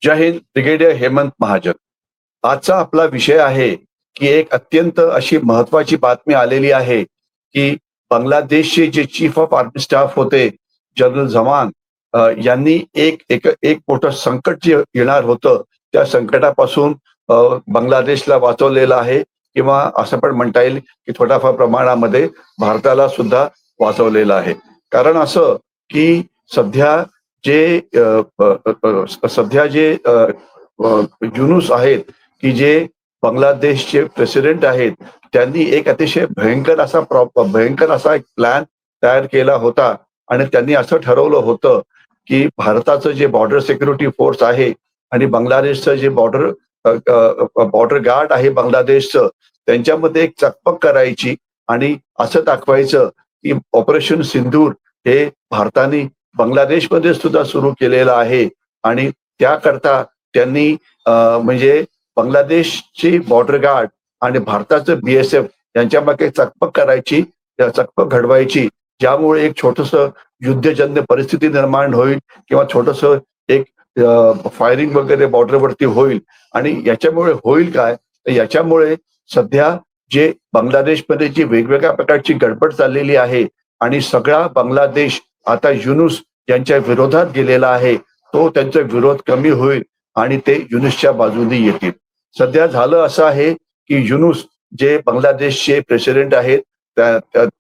जय Hind. Brigadier Hemant Mahajan. आजचा आपला विषय आहे, की एक अत्यंत अशी महत्त्वाची बातमी आलेली आहे, की बांगलादेशचे जे चीफ ऑफ आर्मी स्टाफ होते, जनरल जमान यांनी एक मोठं संकट जे येणार होतं, त्या संकटापासून अ, बांगलादेशला वाचवलेलं आहे किंवा असं पण म्हणता येईल, की थोड्याफार प्रमाणामध्ये भारताला सुद्धा वाचवलेलं आहे. कारण असं, की सध्या जे अ, अ, सध्या जे युनूस आहेत, की जे बांगलादेशचे प्रेसिडेंट आहेत, त्यांनी एक अतिशय भयंकर असा एक प्लॅन तयार केला होता आणि त्यांनी असं ठरवलं होतं, की भारताचं जे बॉर्डर सिक्युरिटी फोर्स आहे आणि बांगलादेशचं जे बॉर्डर गार्ड आहे बांगलादेशचं, त्यांच्यामध्ये एक चकमक करायची आणि असं दाखवायचं, की ऑपरेशन सिंदूर हे भारताने बांगलादेशमध्ये सुद्धा सुरू केलेलं आहे आणि त्याकरता त्यांनी म्हणजे बांगलादेशची बॉर्डर गार्ड आणि भारताचं बी-एस-एफ यांच्यामागे चकमक करायची, चकमक घडवायची. ज्यामुळे एक छोटंसं युद्धजन्य परिस्थिती निर्माण होईल किंवा छोटंसं एक फायरिंग वगैरे बॉर्डरवरती होईल आणि याच्यामुळे होईल काय? तर याच्यामुळे सध्या जे बांगलादेशमध्ये जी वेगवेगळ्या प्रकारची गडबड चाललेली आहे आणि सगळा बांगलादेश आता युनूस यांच्या विरोधात गेलेला आहे. तो त्यांचा विरोध कमी होईल आणि ते युनूसच्या बाजूने येतील. सध्या झालं असं आहे, की युनूस जे बांगलादेशचे प्रेसिडेंट आहेत,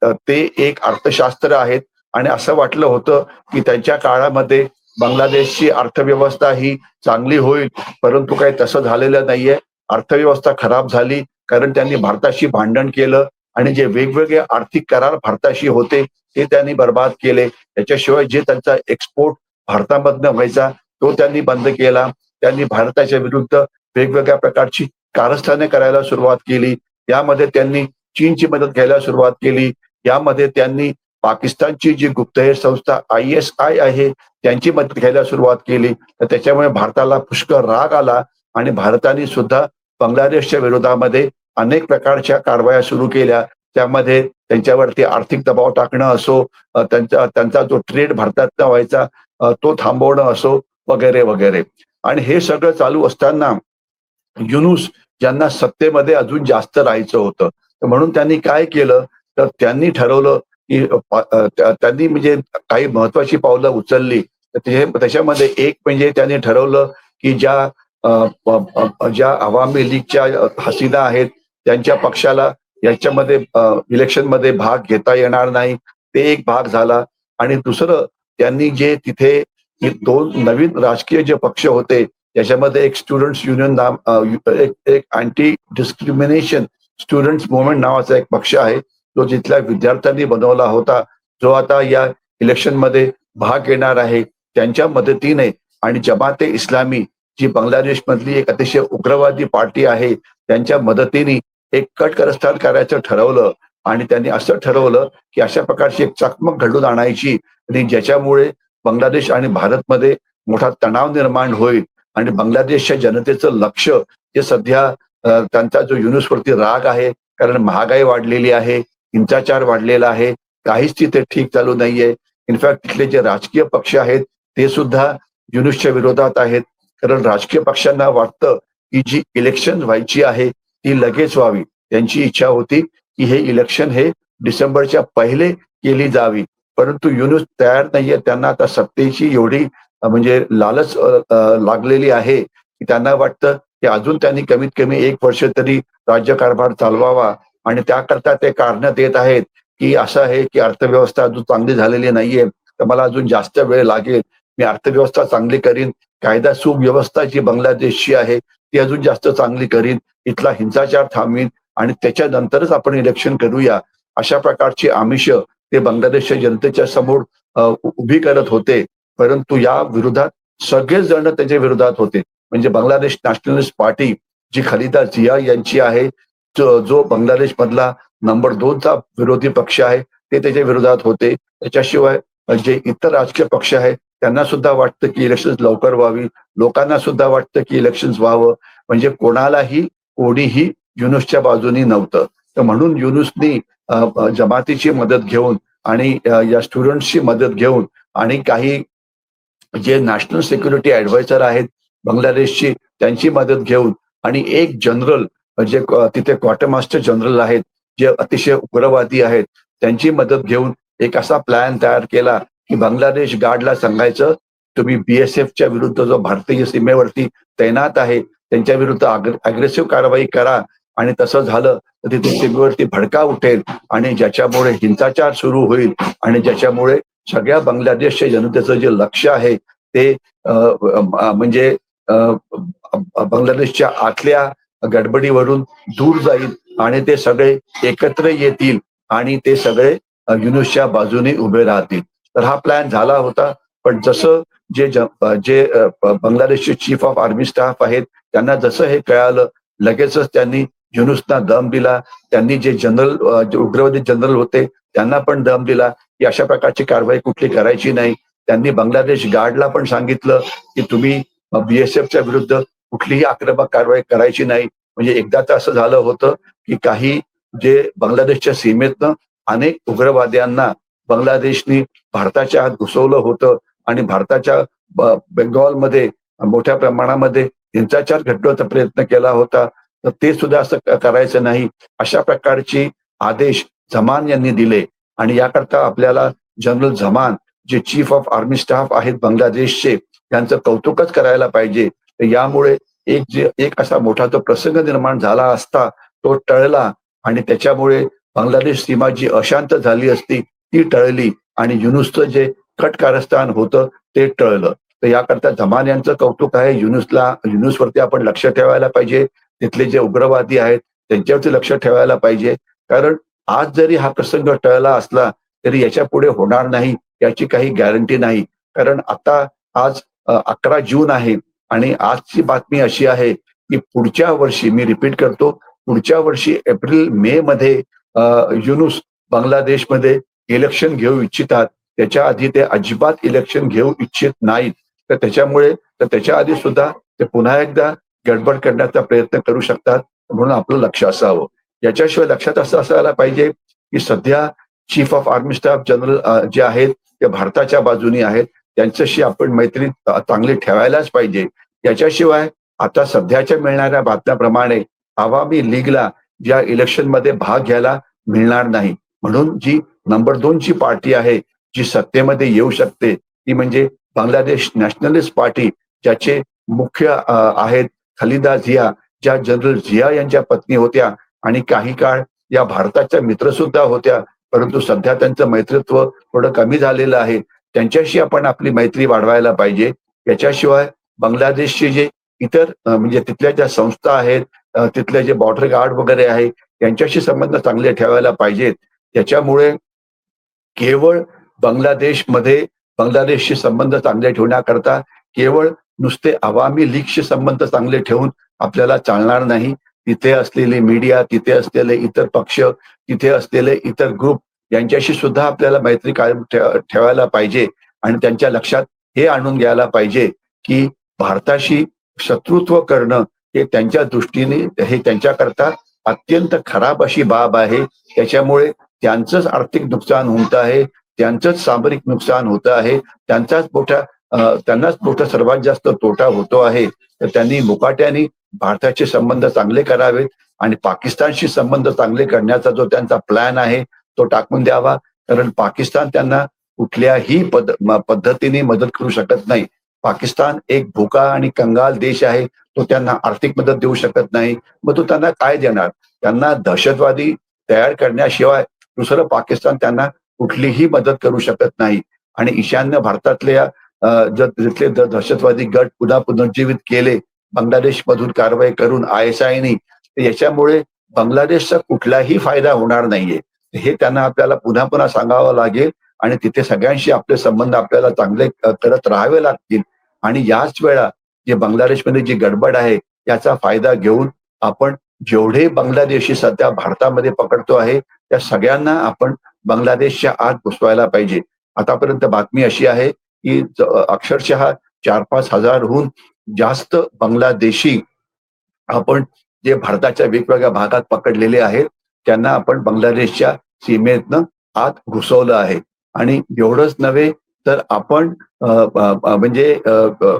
ते एक अर्थशास्त्र आहेत आणि असं वाटलं होतं, की त्यांच्या काळामध्ये बांगलादेशची अर्थव्यवस्था ही चांगली होईल, परंतु काही तसं झालेलं नाहीये. अर्थव्यवस्था खराब झाली, कारण त्यांनी भारताशी भांडण केलं आणि जे वेगवेगळे आर्थिक करार भारताशी होते, ते त्यांनी बरबाद केले. त्याच्याशिवाय जे त्यांचा एक्सपोर्ट भारतामधनं व्हायचा, तो त्यांनी बंद केला. त्यांनी भारताच्या विरुद्ध वेगवेगळ्या प्रकारची कारस्थाने करायला सुरुवात केली. यामध्ये त्यांनी चीनची मदत घ्यायला सुरुवात केली. यामध्ये त्यांनी पाकिस्तानची जी गुप्तहेर संस्था ISI आहे, त्यांची मदत घ्यायला सुरुवात केली. तर त्याच्यामुळे भारताला पुष्कळ राग आला आणि भारताने सुद्धा बांगलादेशच्या विरोधामध्ये अनेक प्रकारच्या कारवाया सुरू केल्या. त्यामध्ये त्यांच्यावरती आर्थिक दबाव टाकणं असो, त्यांचा जो ट्रेड भारतातनं व्हायचा तो थांबवणं असो, वगैरे, वगैरे. आणि हे सगळं चालू असताना युनूस ज्यांना सत्तेमध्ये अजून जास्त राहायचं होतं. तर म्हणून त्यांनी काय केलं, तर त्यांनी ठरवलं, की त्यांनी म्हणजे काही महत्त्वाची पावलं उचलली. तर ते त्याच्यामध्ये एक म्हणजे त्यांनी ठरवलं, की अ, ज्या अवामी लीगच्या हसीना आहेत, त्यांच्या पक्षाला याच्यामध्ये इलेक्शनमध्ये भाग घेता येणार नाही. ते एक भाग झाला आणि दुसरं त्यांनी जे तिथे हे 2 नवीन राजकीय जे पक्ष होते, त्याच्यामध्ये एक स्टुडंट्स युनियन एक एक अँटी डिस्क्रिमिनेशन स्टुडंट्स मूव्हमेंट नावाचा एक पक्ष आहे. तो जिथल्या विद्यार्थ्यांनी बनवला होता, जो आता या इलेक्शनमध्ये भाग घेणार आहे. त्यांच्या मदतीने आणि जमाते इस्लामी जी बांगलादेशमधली एक अतिशय उग्रवादी पार्टी आहे, त्यांच्या मदतीने एक कट कारस्थान करायचं ठरवलं आणि त्यांनी असं ठरवलं, की अशा प्रकारची एक चकमक घडवून आणायची आणि ज्याच्यामुळे बांगलादेश आणि भारतमध्ये मोठा तणाव निर्माण होईल आणि बांगलादेशच्या जनतेचं लक्ष हे सध्या त्यांचा जो युनूसवरती राग आहे, कारण महागाई वाढलेली आहे, हिंसाचार वाढलेला आहे, काहीच तिथे ठीक चालू नाहीये. इनफॅक्ट तिथले जे राजकीय पक्ष आहेत, ते सुद्धा युनूसच्या विरोधात आहेत. कारण राजकीय पक्षांना वाटतं, की जी इलेक्शन व्हायची आहे, ती लगेच व्हावी. त्यांची इच्छा होती, की हे इलेक्शन हे डिसेंबरच्या पहिले केली जावी. परंतु युनूस तयार नाहीये. त्यांना आता सत्तेची एवढी म्हणजे लालच लागलेली आहे, की त्यांना वाटतं, की अजून त्यांनी कमीत कमी 1 वर्ष तरी राज्यकारभार चालवावा आणि त्याकरता ते कारणं देत आहेत, की असं आहे, की अर्थव्यवस्था अजून चांगली झालेली नाहीये, तर मला अजून जास्त वेळ लागेल. मी अर्थव्यवस्था चांगली करीन, कायदा सुव्यवस्था जी बांगलादेशची आहे, ती अजून जास्त चांगली करीन, इथला हिंसाचार थांबवीन आणि त्याच्यानंतरच आपण इलेक्शन करूया. अशा प्रकारची आमिष ते बांगलादेशच्या जनतेच्या समोर उभी करत होते. परंतु या विरोधात सगळेच जण त्याच्या विरोधात होते. म्हणजे बांगलादेश नॅशनलिस्ट पार्टी जी खलिदा जिया यांची आहे, जो बांगलादेशमधला नंबर 2 चा विरोधी पक्ष आहे, ते त्याच्या विरोधात होते. त्याच्याशिवाय जे इतर राजकीय पक्ष आहेत, त्यांना सुद्धा वाटतं की इलेक्शन्स लवकर व्हावी. लोकांना सुद्धा वाटतं की इलेक्शन्स व्हावं. म्हणजे कोणीही युनूसच्या बाजूनी नव्हतं. तर म्हणून युनूसनी जमातीची मदत घेऊन आणि या स्टुडंट्सची मदत घेऊन आणि काही जे नॅशनल सिक्युरिटी ॲडवायझर आहेत, बांगलादेशची त्यांची मदत घेऊन आणि एक जनरल जे तिथे क्वार्टर मास्टर जनरल आहेत, जे अतिशय उग्रवादी आहेत, त्यांची मदत घेऊन एक असा प्लॅन तयार केला, की बांगलादेश गार्डला सांगायचं, तुम्ही BSFच्या विरुद्ध जो भारतीय सीमेवरती तैनात आहे, त्यांच्या विरुद्ध अग्रेसिव्ह कारवाई करा आणि तसं झालं तर तिथे सीमेवरती भडका उठेल आणि ज्याच्यामुळे हिंसाचार सुरू होईल आणि ज्याच्यामुळे सगळ्या बांगलादेशच्या जनतेचं जे लक्ष आहे ते म्हणजे बांगलादेशच्या आतल्या गडबडीवरून दूर जाईल आणि ते सगळे एकत्र येतील आणि ते सगळे युनुसच्या बाजूने उभे राहतील. तर हा प्लॅन झाला होता. पण जसं जे बांगलादेशचे चीफ ऑफ आर्मी स्टाफ आहेत, त्यांना जसं हे कळालं, लगेचच त्यांनी युनुसना दम दिला. त्यांनी जे जे उग्रवादी जनरल होते, त्यांना पण दम दिला, की अशा प्रकारची कारवाई कुठली करायची नाही. त्यांनी बांगलादेश गार्डला पण सांगितलं, की तुम्ही BSFच्या विरुद्ध कुठलीही आक्रमक कारवाई करायची नाही. म्हणजे एकदा तर असं झालं होतं, की काही जे बांगलादेशच्या सीमेतनं अनेक उग्रवाद्यांना बांगलादेशनी भारताच्या आत घुसवलं होतं आणि भारताच्या बेंगॉलमध्ये मोठ्या प्रमाणामध्ये हिंसाचार घडवण्याचा प्रयत्न केला होता. तर ते सुद्धा असं करायचं नाही. अशा प्रकारचे आदेश झमान यांनी दिले आणि याकरता आपल्याला जनरल झमान जे चीफ ऑफ आर्मी स्टाफ आहेत बांगलादेशचे, त्यांचं कौतुकच करायला पाहिजे. तर यामुळे एक असा मोठा तो प्रसंग निर्माण झाला असता, तो टळला आणि त्याच्यामुळे बांगलादेश सीमा जी अशांत झाली असती, ती टळली आणि युनुसचं जे कटकारस्थान होतं ते टळलं. तर याकरता धमान यांचं कौतुक आहे. युनुसवरती आपण लक्ष ठेवायला पाहिजे. तिथले जे उग्रवादी आहेत त्यांच्यावरती लक्ष ठेवायला पाहिजे. कारण आज जरी हा प्रसंग टळला असला तरी याच्यापुढे होणार नाही याची काही गॅरंटी नाही. कारण आता आज 11 जून आहे आणि आजची बातमी अशी आहे, की पुढच्या वर्षी मी रिपीट करतो, पुढच्या वर्षी एप्रिल-मे मध्ये युनूस बांगलादेशमध्ये इलेक्शन घेऊ इच्छितात. त्याच्या आधी ते अजिबात इलेक्शन घेऊ इच्छित नाहीत. तर त्याच्या आधी सुद्धा ते पुन्हा एकदा गडबड करण्याचा प्रयत्न करू शकतात. म्हणून आपलं लक्ष असावं. याच्याशिवाय लक्षात असं असायला पाहिजे, की सध्या chief of army staff general जे आहेत ते भारताच्या बाजूने आहेत. त्यांच्याशी आपण मैत्री चांगली ठेवायलाच पाहिजे. याच्याशिवाय आता सध्याच्या मिळणाऱ्या बातम्याप्रमाणे अवामी लीगला या इलेक्शनमध्ये भाग घ्यायला मिळणार नाही. म्हणून जी नंबर 2 ची पार्टी आहे, जी सत्तेमध्ये येऊ शकते, ती म्हणजे बांगलादेश नॅशनलिस्ट पार्टी, ज्याचे मुख्य आहेत खलिदा झिया, ज्या जनरल झिया यांच्या पत्नी होत्या आणि काही काळ या भारताच्या मित्रसुद्धा होत्या. परंतु सध्या त्यांचं मैत्रित्व थोडं कमी झालेलं आहे. त्यांच्याशी आपण आपली मैत्री वाढवायला पाहिजे. याच्याशिवाय बांगलादेशचे जे इतर म्हणजे तिथल्या ज्या संस्था आहेत, तिथले जे बॉर्डर गार्ड वगैरे आहे, यांच्याशी संबंध चांगले ठेवायला पाहिजेत. त्याच्यामुळे केवळ बांगलादेशमध्ये बांगलादेशशी संबंध चांगले ठेवण्याकरता केवळ नुसते अवामी लीगशी संबंध चांगले ठेवून आपल्याला चालणार नाही. तिथे असलेली मीडिया, तिथे असलेले इतर पक्ष, तिथे असलेले इतर ग्रुप यांच्याशी सुद्धा आपल्याला मैत्री कायम ठेवायला पाहिजे आणि त्यांच्या लक्षात हे आणून घ्यायला पाहिजे, की भारताशी शत्रुत्व करणं हे त्यांच्या दृष्टीने हे त्यांच्याकरता अत्यंत खराब अशी बाब आहे. त्याच्यामुळे त्यांचंच आर्थिक नुकसान होत आहे, त्यांचंच सामरिक नुकसान होतं आहे, त्यांनाच मोठा सर्वात जास्त तोटा होतो आहे. तर त्यांनी मुकाट्याने भारताचे संबंध चांगले करावेत आणि पाकिस्तानशी संबंध चांगले करण्याचा जो त्यांचा प्लॅन आहे तो टाकून द्यावा. कारण पाकिस्तान त्यांना कुठल्याही पद्धतीने मदत करू शकत नाही. पाकिस्तान एक भुका आणि कंगाल देश आहे. तो त्यांना आर्थिक मदत देऊ शकत नाही. मग तो त्यांना काय देणार? त्यांना दहशतवादी तयार करण्याशिवाय दुसरं पाकिस्तान त्यांना कुठलीही मदत करू शकत नाही. आणि ईशान्य भारतातल्या जर तिथले दहशतवादी गट पुन्हा पुनर्जीवित केले बांगलादेशमधून कारवाई करून ISIने, तर याच्यामुळे बांगलादेशचा कुठलाही फायदा होणार नाहीये. हे त्यांना आपल्याला पुन्हा पुन्हा सांगावं लागेल आणि तिथे सगळ्यांशी आपले संबंध आपल्याला चांगले करत राहावे लागतील. आणि याच वेळा जे बांगलादेशमध्ये जी गडबड आहे याचा फायदा घेऊन आपण जेवढे बांगलादेशी सध्या भारतामध्ये पकडतो आहे त्या सगळ्यांना आपण बांगलादेशच्या आत घुसवायला पाहिजे. आतापर्यंत बातमी अशी आहे की अक्षरशः 4-5 हजारहून जास्त बांगलादेशी आपण जे भारताच्या वेगवेगळ्या भागात पकडलेले आहेत त्यांना आपण बांगलादेशच्या सीमेतनं आत घुसवलं आहे. आणि एवढंच नव्हे तर आपण म्हणजे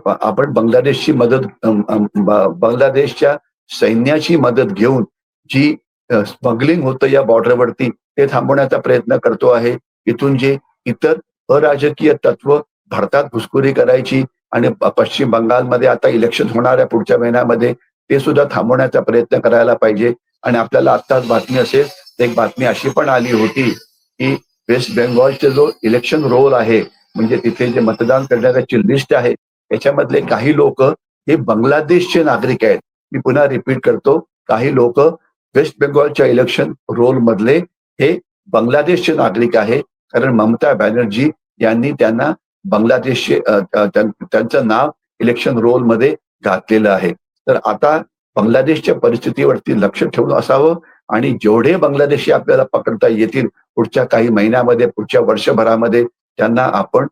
आपण बांगलादेशची मदत बांगलादेशच्या सैन्याची मदत घेऊन जी स्मगलिंग होतं या बॉर्डरवरती ते थांबवण्याचा प्रयत्न करतो आहे. इथून जे इतर अराजकीय तत्व भारतात घुसखोरी करायची आणि पश्चिम बंगालमध्ये आता इलेक्शन होणार आहे पुढच्या महिन्यामध्ये, ते सुद्धा थांबवण्याचा प्रयत्न करायला पाहिजे. आणि आपल्याला आत्ताच बातमी असेल, एक बातमी अशी पण आली होती, की वेस्ट बेंगॉलचा जो इलेक्शन रोल आहे, म्हणजे तिथे जे मतदान करणाऱ्याची लिस्ट आहे, त्याच्यामधले काही लोकं हे बांगलादेशचे नागरिक आहेत. मी पुन्हा रिपीट करतो, काही लोकं वेस्ट बेंगॉलच्या इलेक्शन रोलमधले हे बांगलादेशचे नागरिक आहे. कारण ममता बॅनर्जी यांनी त्यांना बांगलादेशचे त्यांचं नाव इलेक्शन रोलमध्ये घातलेलं आहे. तर आता बांगलादेशच्या परिस्थितीवरती लक्ष ठेवून असावं आणि जेवढे बांगलादेशी आपल्याला पकडता येतील पुढच्या काही महिन्यामध्ये, पुढच्या वर्षभरामध्ये त्यांना आपण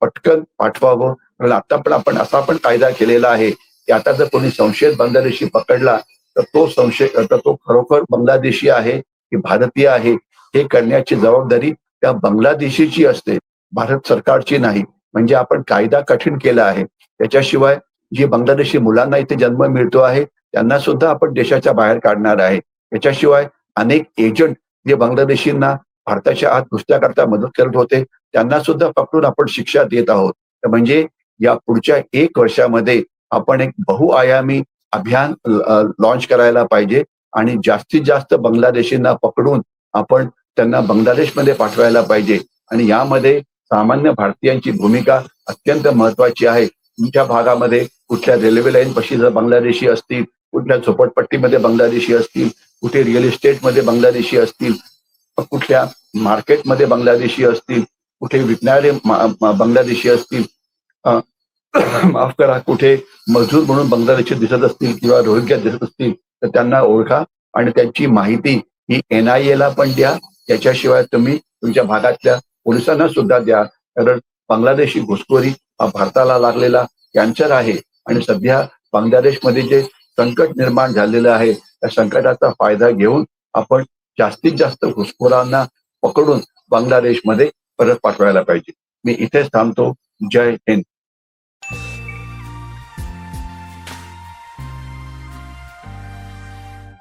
पटकन पाठवावं. कारण आता पण आपण असा पण कायदा केलेला आहे, की आता जर कोणी संशयित बांगलादेशी पकडला, तर तो खरोखर बांगलादेशी आहे, की भारतीय आहे, हे करण्याची जबाबदारी त्या बांगलादेशीची असते, भारत सरकारची नाही. म्हणजे आपण कायदा कठीण केला आहे. त्याच्याशिवाय जी बांगलादेशी मुलांना इथे जन्म मिळतो आहे, त्यांना सुद्धा आपण देशाच्या बाहेर काढणार आहे. त्याच्याशिवाय अनेक एजंट जे बांगलादेशींना भारताच्या आत घुसण्याकरता मदत करत होते, त्यांना सुद्धा पकडून आपण शिक्षा देत आहोत. तर म्हणजे या पुढच्या 1 वर्षामध्ये आपण एक बहुआयामी अभियान लॉन्च करायला पाहिजे आणि जास्तीत जास्त बांगलादेशींना पकडून आपण त्यांना बांगलादेशमध्ये पाठवायला पाहिजे आणि यामध्ये सामान्य भारतीयांची भूमिका अत्यंत महत्त्वाची आहे. तुमच्या भागामध्ये कुठल्या रेल्वे लाईनपाशी जर बांगलादेशी असतील, कुठल्या झोपडपट्टीमध्ये बांगलादेशी असतील, कुठे रिअल इस्टेटमध्ये बांगलादेशी असतील, कुठल्या मार्केटमध्ये बांगलादेशी असतील, कुठे विकणारे बांगलादेशी असतील, अ, माफ करा, कुठे मजूर म्हणून बांगलादेशी दिसत असतील किंवा रोहिंग्या दिसत असतील, तर त्यांना ओळखा आणि त्यांची माहिती ही NIA पण द्या. त्याच्याशिवाय तुम्ही तुमच्या भागातल्या पोलिसांना सुद्धा द्या. कारण बांगलादेशी घुसखोरी हा भारताला लागलेला कॅन्सर आहे आणि सध्या बांगलादेशमध्ये जे संकट निर्माण झालेलं आहे, त्या संकटाचा फायदा घेऊन आपण जास्तीत जास्त घुसखोरांना पकडून बांगलादेशमध्ये परत पाठवायला पाहिजे. मी इथेच थांबतो. जय हिंद.